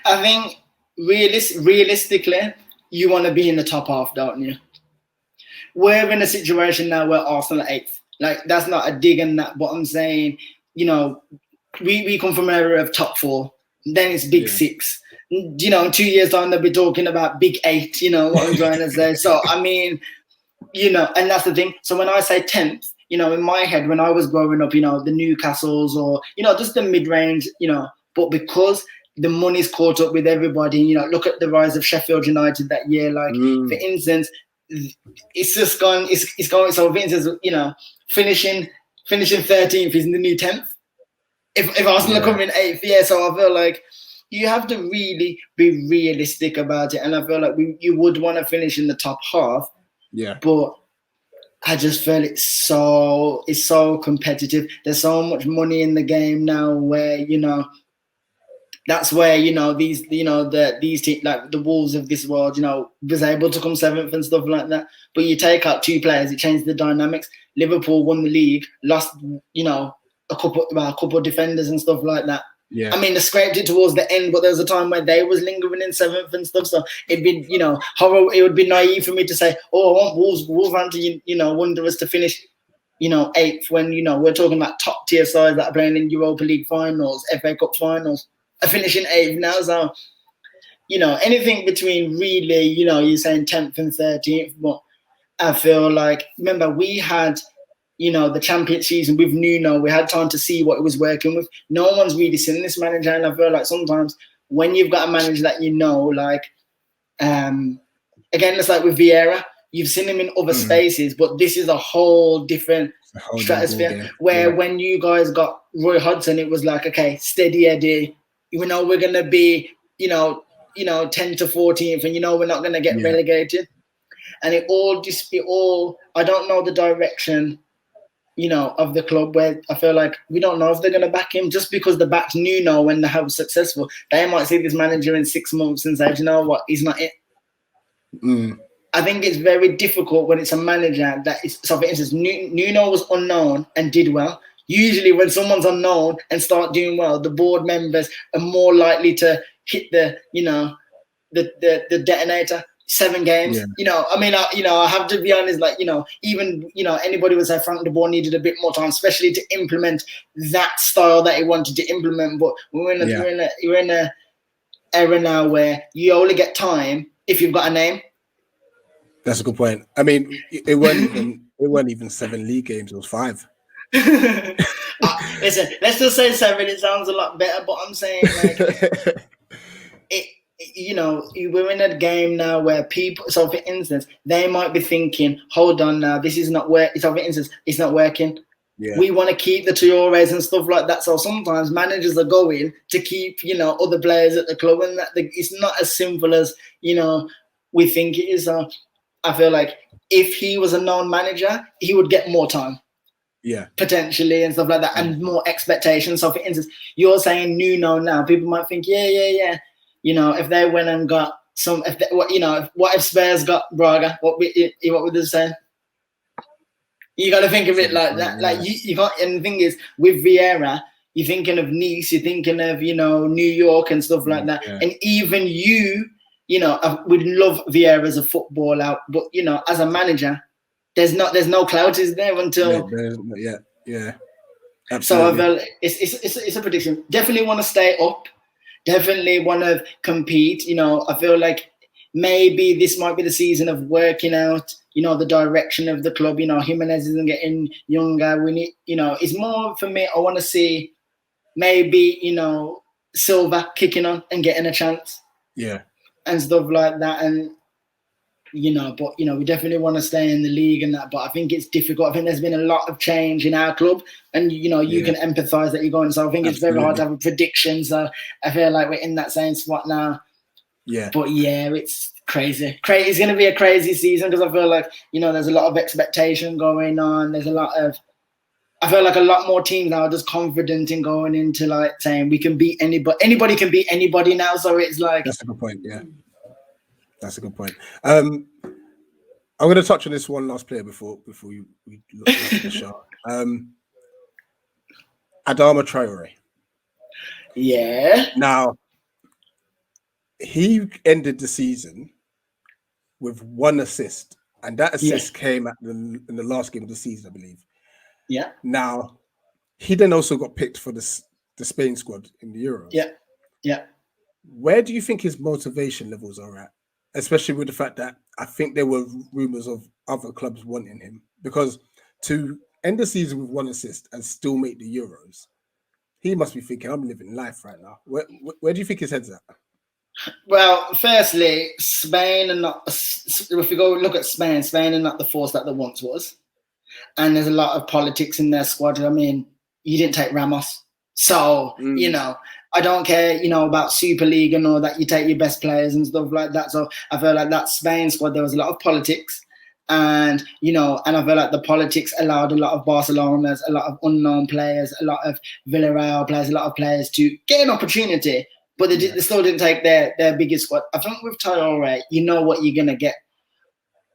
I think realistically, you want to be in the top half, don't you? We're in a situation now where Arsenal are 8th. Like, that's not a dig in that, but I'm saying, we come from an era of top 4, then it's big 6. In 2 years' time, they'll be talking about big 8, what I'm trying to say. So, I mean, and that's the thing. So when I say 10th, in my head, when I was growing up, the Newcastles or, just the mid-range, but because the money's caught up with everybody, look at the rise of Sheffield United that year. Like, for instance, it's just gone, it's going, so for instance, finishing 13th is in the new 10th. If Arsenal are coming 8th, so I feel like you have to really be realistic about it. And I feel like you would want to finish in the top half. Yeah. But I just feel it's so competitive. There's so much money in the game now where, that's where, these teams, like the Wolves of this world, was able to come 7th and stuff like that. But you take out 2 players, it changes the dynamics. Liverpool won the league, lost, a couple of defenders and stuff like that. Yeah. I mean, they scraped it towards the end, but there was a time where they was lingering in 7th and stuff. So it'd be, horrible. It would be naive for me to say, oh, I want Wolverhampton, Wanderers to finish, 8th when, we're talking about top tier sides that are playing in Europa League finals, FA Cup finals, are finishing 8th now. So, anything between really, you're saying 10th and 13th, but I feel like, remember, we had, the champion season with Nuno. We had time to see what it was working with. No one's really seen this manager, and I feel like sometimes when you've got a manager that again, it's like with Vieira, you've seen him in other spaces, but this is a whole different stratosphere. Where when you guys got Roy Hodgson, it was like, okay, steady Eddie. We're going to be, 10 to 14th, and we're not going to get relegated. And it all, I don't know the direction, of the club, where I feel like we don't know if they're going to back him. Just because the back's Nuno when they have successful, they might see this manager in 6 months and say, you know what, he's not it. I think it's very difficult when it's a manager that is, so for instance, Nuno was unknown and did well. Usually when someone's unknown and start doing well, the board members are more likely to hit the detonator. 7 games, I have to be honest, even, anybody would say Frank de Boer needed a bit more time, especially to implement that style that he wanted to implement. But we're in a era now where you only get time if you've got a name. That's a good point. I mean, it weren't even 7 league games, it was 5. Listen, let's just say 7, it sounds a lot better, but I'm saying we're in a game now where people, so for instance, they might be thinking, hold on now, this is not working. So for instance, it's not working. Yeah. We want to keep the Traores and stuff like that. So sometimes managers are going to keep, other players at the club, and that it's not as simple as, we think it is. So I feel like if he was a known manager, he would get more time. Yeah. Potentially and stuff like that, and more expectations. So for instance, you're saying Nuno now, people might think, yeah. If they went and got some, what if Spurs got Braga? What would they say? You got to think of it like that. Yeah. Like you got, and the thing is, with Vieira, you're thinking of Nice, you're thinking of New York and stuff like that. Yeah. And even we'd love Vieira as a footballer, but as a manager, there's no clout, is there, until yeah. Absolutely. So I feel it's a prediction. Definitely want to stay up. Definitely want to compete. I feel like maybe this might be the season of working out, the direction of the club. Jimenez isn't getting younger. We need, it's more for me. I want to see maybe, Silva kicking on and getting a chance. Yeah. And stuff like that. And, but, we definitely want to stay in the league and that. But I think it's difficult. I think there's been a lot of change in our club. And, you can empathise that you're going. So I think it's very hard to have a prediction. So I feel like we're in that same spot now. Yeah. But, it's crazy. It's going to be a crazy season because I feel like, there's a lot of expectation going on. There's I feel like a lot more teams now are just confident in going into, like, saying we can beat anybody. Anybody can beat anybody now. So it's like... That's a good point, yeah. That's a good point. I'm going to touch on this one last player before we look at the shot. Adama Traore. Yeah. Now, he ended the season with 1 assist, and that assist came in the last game of the season, I believe. Yeah. Now, he then also got picked for the Spain squad in the Euros. Yeah. Yeah. Where do you think his motivation levels are at? Especially with the fact that I think there were rumors of other clubs wanting him, because to end the season with 1 assist and still make the Euros, he must be thinking, I'm living life right now. Where do you think his head's at? Well, firstly, Spain are not, if we go look at Spain are not the force that they once was. And there's a lot of politics in their squad. I mean, you didn't take Ramos. So, I don't care, about Super League and all that. You take your best players and stuff like that. So I feel like that Spain squad, there was a lot of politics. And, and I feel like the politics allowed a lot of Barcelona's, a lot of unknown players, a lot of Villarreal players, a lot of players to get an opportunity. But they still didn't take their biggest squad. I think with Traore, you know what you're going to get.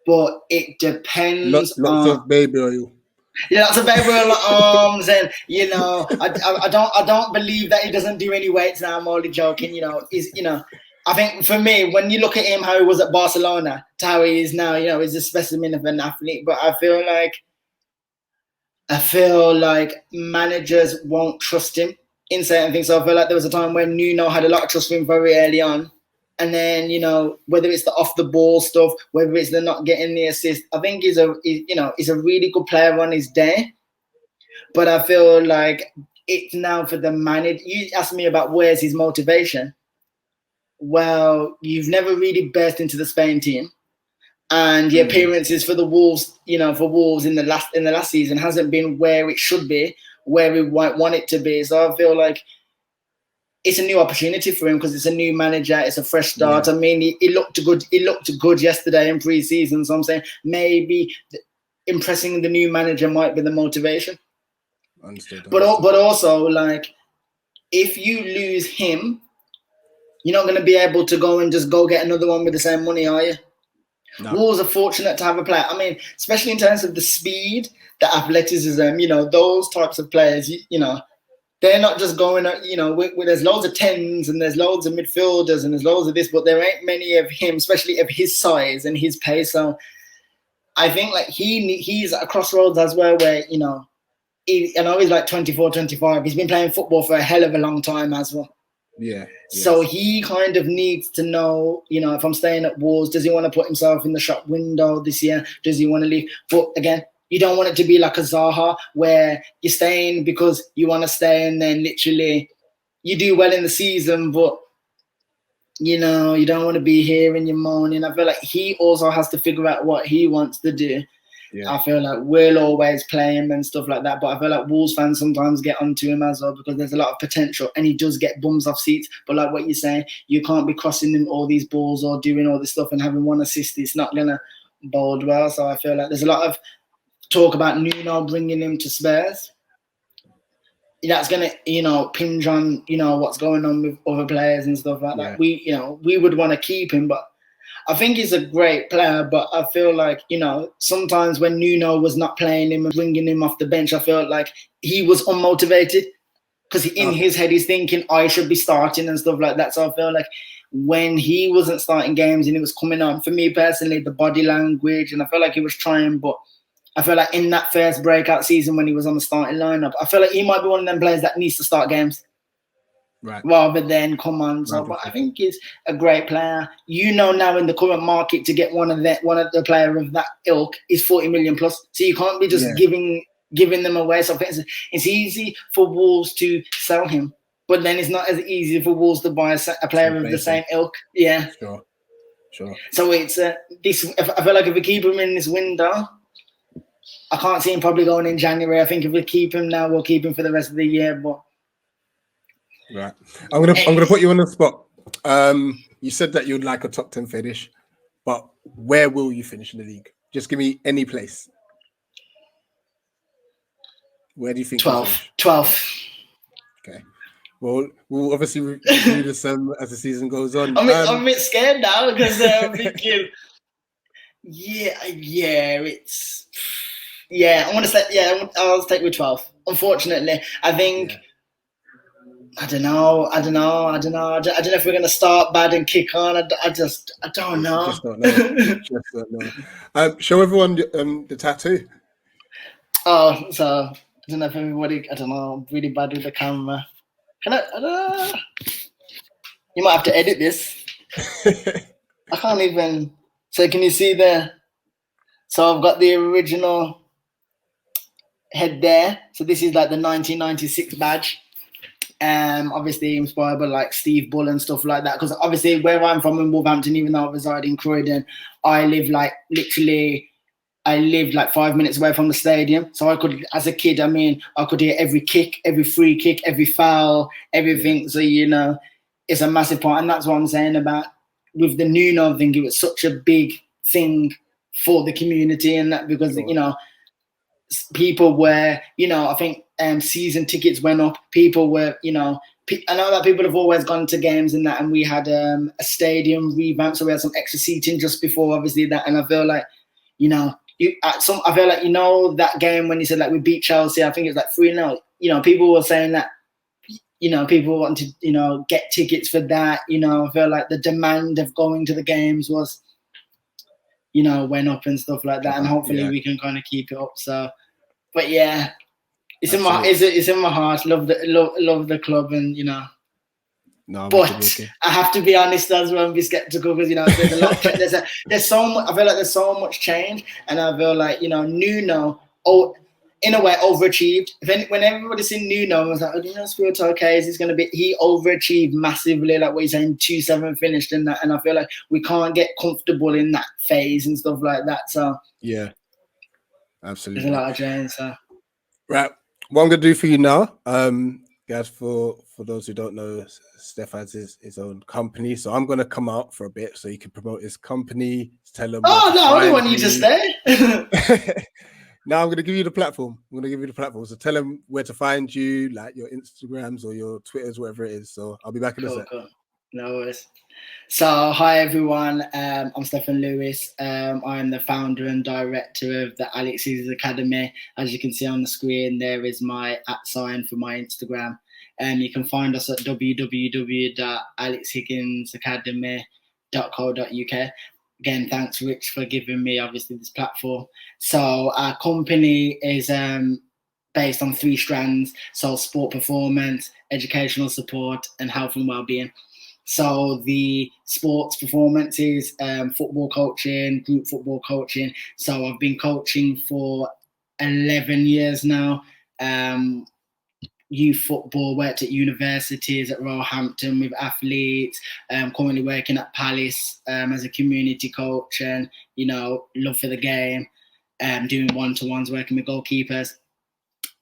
But it depends lots of baby oil. Yeah, lots of baby oil arms, and I don't believe that he doesn't do any weights now. I'm only joking. I think for me, when you look at him, how he was at Barcelona to how he is now, he's a specimen of an athlete. But I feel like managers won't trust him in certain things. So I feel like there was a time when Nuno had a lot of trust for him very early on. And then, you know, whether it's the off the ball stuff, whether it's the not getting the assist, I think he's a really good player on his day. But I feel like it's now for the manager. You asked me about where's his motivation. Well, you've never really burst into the Spain team, and the appearances for the Wolves, you know, for Wolves in the last season hasn't been where it should be, where we want it to be. So I feel like it's a new opportunity for him because it's a new manager, it's a fresh start. Yeah. I mean, he looked good. He looked good yesterday in pre-season. So I'm saying maybe impressing the new manager might be the motivation. Understood. But also, like, if you lose him, you're not going to be able to go and just go get another one with the same money, are you? No. Wolves are fortunate to have a player. I mean, especially in terms of the speed, the athleticism, you know, those types of players, you know, they're not just going, you know, there's loads of 10s and there's loads of midfielders and there's loads of this, but there ain't many of him, especially of his size and his pace. So I think like he's at a crossroads as well where, you know, I know he's like 24, 25. He's been playing football for a hell of a long time as well. Yeah. So he kind of needs to know, you know, if I'm staying at Wolves, does he want to put himself in the shop window this year? Does he want to leave? But again, you don't want it to be like a Zaha where you're staying because you want to stay and then literally you do well in the season, but, you know, you don't want to be here in your moaning. I feel like he also has to figure out what he wants to do. Yeah. I feel like we'll always play him and stuff like that, but I feel like Wolves fans sometimes get onto him as well because there's a lot of potential and he does get bums off seats. But like what you're saying, you can't be crossing in all these balls or doing all this stuff and having one assist. It's not going to bode well. So I feel like there's a lot of talk about Nuno bringing him to Spurs. That's going to, you know, pinge on, you know, what's going on with other players and stuff like that. We would want to keep him, but I think he's a great player, but I feel like, you know, sometimes when Nuno was not playing him and bringing him off the bench, I felt like he was unmotivated because in his head he's thinking, I should be starting and stuff like that. So I feel like when he wasn't starting games and he was coming on, for me personally, the body language, and I felt like he was trying, but I feel like in that first breakout season when he was on the starting lineup, I feel like he might be one of them players that needs to start games. Right. Rather than come on. So, but I think he's a great player. You know, now in the current market to get one of the player of that ilk is 40 million plus. So you can't be just giving them away. So it's easy for Wolves to sell him, but then it's not as easy for Wolves to buy a player of the same ilk. Yeah. Sure. So it's this. I feel like if we keep him in this window, I can't see him probably going in January. I think if we keep him now, we'll keep him for the rest of the year. But right, I'm gonna put you on the spot. You said that you'd like a top 10 finish, but where will you finish in the league? Just give me any place. Where do you think? 12th. Okay. Well, we'll obviously review this as the season goes on. I'm a bit scared now because I'm thinking, I want to say, I'll stick with 12. Unfortunately, I think. Yeah. I don't know if we're going to start bad and kick on. I don't know. Just don't know. Show everyone the tattoo. Oh, so I don't know if everybody. I don't know. I'm really bad with the camera. Can I? You might have to edit this. I can't even. So can you see there? So I've got the original head there. So this is like the 1996 badge. Obviously inspired by like Steve Bull and stuff like that, because obviously where I'm from in Wolverhampton, even though I reside in Croydon, I lived like 5 minutes away from the stadium. So I could, as a kid, I could hear every kick, every free kick, every foul, everything. So, you know, it's a massive part. And that's what I'm saying about with the Nuno thing. It was such a big thing for the community and that because, you know, people were, you know, I think season tickets went up. People were, you know, I know that people have always gone to games and that, and we had a stadium revamp, so we had some extra seating just before, obviously, that. And I feel like, you know, I feel like, you know, that game when you said like we beat Chelsea, I think it was like 3-0. You know, people were saying that, you know, people want to, you know, get tickets for that. You know, I feel like the demand of going to the games was, you know, went up and stuff like that, and hopefully we can kind of keep it up. So, but yeah, it's in my heart. Love the club, and you know. No, but I have to be honest as well and be skeptical because, you know, there's a lot. There's so much. I feel like there's so much change, and I feel like, you know, Nuno, in a way, overachieved. When everybody's seen Nuno, I was like, oh, you know, Spirito, okay, is this going to be? He overachieved massively, like what he's saying, 2-7 finished in that, and I feel like we can't get comfortable in that phase and stuff like that. So yeah, absolutely. There's a lot of change. So right, what I'm gonna do for you now, guys, for those who don't know, Steph has his own company, so I'm gonna come out for a bit so he can promote his company, tell them. Oh no, I don't want you to stay. Now I'm gonna give you the platform. So tell them where to find you, like your Instagrams or your Twitters, whatever it is. So I'll be back in a sec. Cool. No worries. So, hi everyone. I'm Stefan Lewis. I'm the founder and director of the Alex Higgins Academy. As you can see on the screen, there is my @ for my Instagram. You can find us at www.alexhigginsacademy.co.uk. Again, thanks, Rich, for giving me obviously this platform. So, our company is based on 3 strands: so sport performance, educational support, and health and well-being. So the sports performance is football coaching, group football coaching. So I've been coaching for 11 years now. Youth football, worked at universities at Wolverhampton with athletes, currently working at Palace as a community coach, and, you know, love for the game, doing one-to-ones, working with goalkeepers.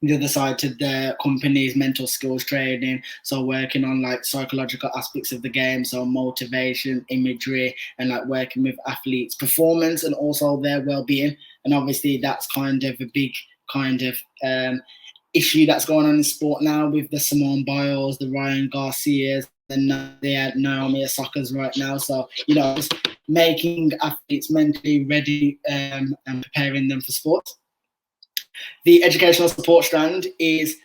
The other side to the company's mental skills training, so working on like psychological aspects of the game, so motivation, imagery, and like working with athletes' performance and also their well-being. And obviously that's kind of a big kind of issue that's going on in sport now with the Simone Biles, the Ryan Garcias, and the Naomi Osaka's right now. So, you know, just making athletes mentally ready and preparing them for sports. The educational support strand is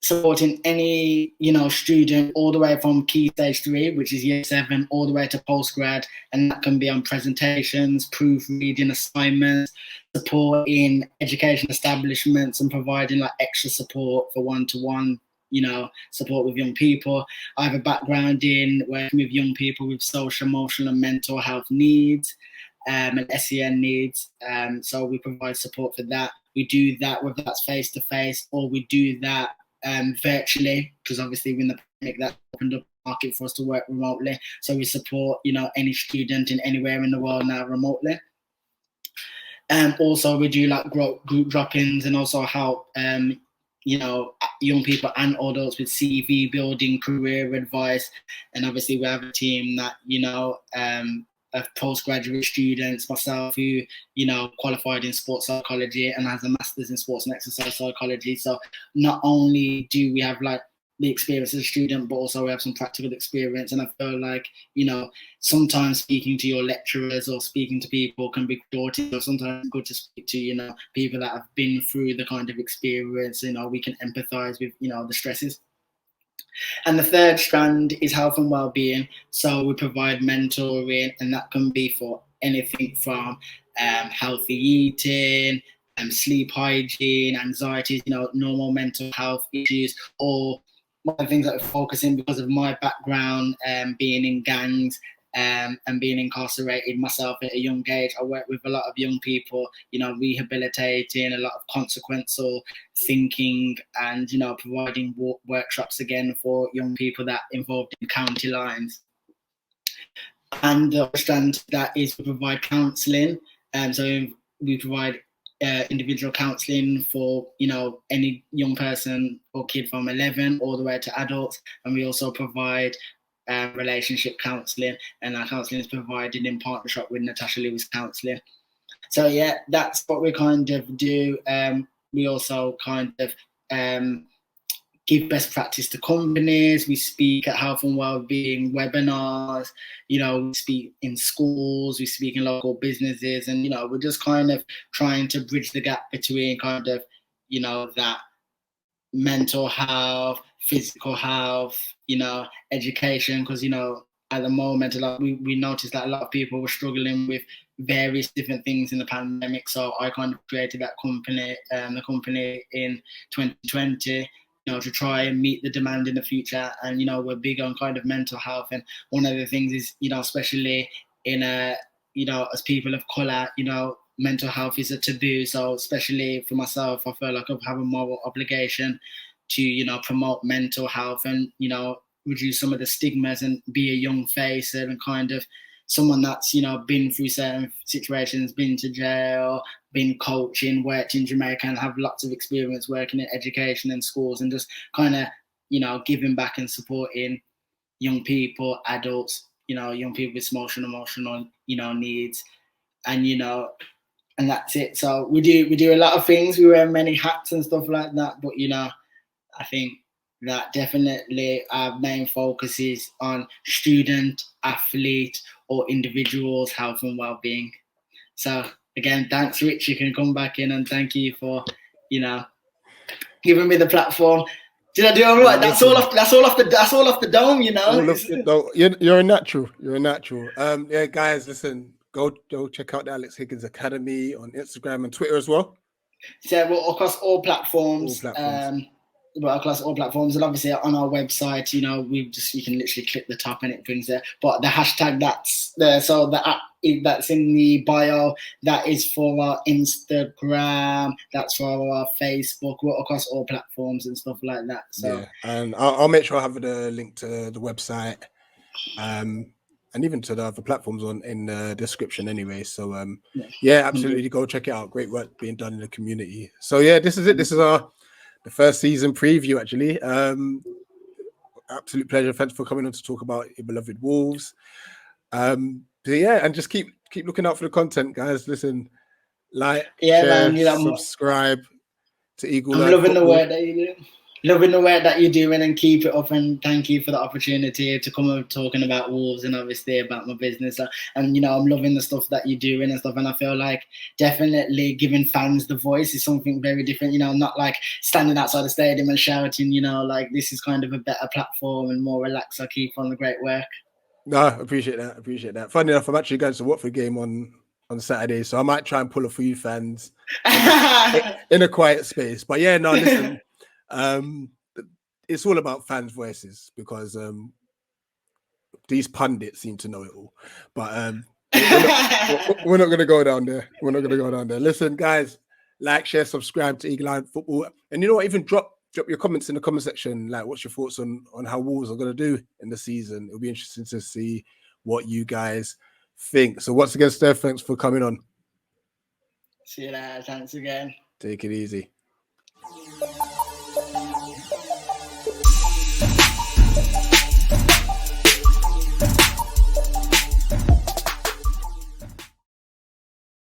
supporting any, you know, student all the way from key stage 3, which is year 7, all the way to postgrad, and that can be on presentations, proofreading, assignments, support in education establishments, and providing like extra support for one-to-one, you know, support with young people. I have a background in working with young people with social, emotional, and mental health needs. And SEN needs, so we provide support for that. We do that, whether that's face-to-face or we do that virtually, because obviously in the pandemic that opened up the market for us to work remotely. So we support, you know, any student in anywhere in the world now remotely. Also we do like group drop-ins and also help you know, young people and adults with CV building, career advice. And obviously we have a team that, you know, of postgraduate students, myself, who, you know, qualified in sports psychology and has a master's in sports and exercise psychology. So not only do we have like the experience as a student, but also we have some practical experience. And I feel like, you know, sometimes speaking to your lecturers or speaking to people can be daunting, or sometimes it's good to speak to, you know, people that have been through the kind of experience. You know, we can empathize with, you know, the stresses. And the third strand is health and well-being. So we provide mentoring, and that can be for anything from healthy eating, sleep hygiene, anxiety, you know, normal mental health issues. Or one of the things that we're focusing, because of my background, being in gangs, and being incarcerated myself at a young age, I work with a lot of young people, you know, rehabilitating, a lot of consequential thinking, and, you know, providing workshops again for young people that involved in county lines. And the strand that is we provide counselling, so we provide individual counselling for, you know, any young person or kid from 11 all the way to adults, and we also provide relationship counselling, and our counselling is provided in partnership with Natasha Lewis Counselling. So yeah, that's what we kind of do. We also kind of give best practice to companies. We speak at health and wellbeing webinars. You know, we speak in schools. We speak in local businesses, and, you know, we're just kind of trying to bridge the gap between kind of, you know, that mental health, physical health, you know, education, because, you know, at the moment we noticed that a lot of people were struggling with various different things in the pandemic. So I kind of created that company, the company in 2020, you to try and meet the demand in the future. And, we're big on kind of mental health. And one of the things is, especially in as people of color, mental health is a taboo. So especially for myself, I feel like I have a moral obligation to, promote mental health and, reduce some of the stigmas and be a young face and kind of someone that's, been through certain situations, been to jail, been coaching, worked in Jamaica and have lots of experience working in education and schools and just kind of, giving back and supporting young people, adults, young people with emotional, needs. And, and that's it. So we do a lot of things. We wear many hats and stuff like that. But, I think that definitely our main focus is on student, athlete, or individuals' health and well-being. So again, thanks, Rich. You can come back in and thank you for, giving me the platform. Did I do all right? That's all off the dome, You're a natural. You're a natural. Yeah, guys, listen. Go check out the Alex Higgins Academy on Instagram and Twitter as well. So we're across all platforms. Across all platforms, and obviously on our website, you can literally click the top and it brings there. But the hashtag that's there, so the app that's in the bio, that is for our Instagram, that's for our Facebook. We're across all platforms and stuff like that. So yeah, and I'll make sure I have the link to the website, and even to the other platforms in the description anyway. So yeah, absolutely, go check it out. Great work being done in the community. So yeah, this is it. This is the first season preview, actually. Absolute pleasure. Thanks for coming on to talk about your beloved Wolves. Yeah, and just keep looking out for the content, guys. Listen, share, subscribe to Eagle. I'm loving the work that you do. Loving the work that you're doing, and keep it up, and thank you for the opportunity to come and talking about Wolves and obviously about my business. And I'm loving the stuff that you're doing and stuff, and I feel like definitely giving fans the voice is something very different, not like standing outside the stadium and shouting, like this is kind of a better platform and more relaxed. So keep on the great work. No, appreciate that. Funny enough, I'm actually going to the Watford game on Saturday, so I might try and pull a few fans in a quiet space. But yeah, no, listen. It's all about fans' voices because these pundits seem to know it all. But we're not going to go down there. Listen, guys, like, share, subscribe to Eagle Eye Football, and even drop your comments in the comment section. Like, what's your thoughts on how Wolves are going to do in the season? It'll be interesting to see what you guys think. So once again, Steph, thanks for coming on. See you later. Thanks again. Take it easy.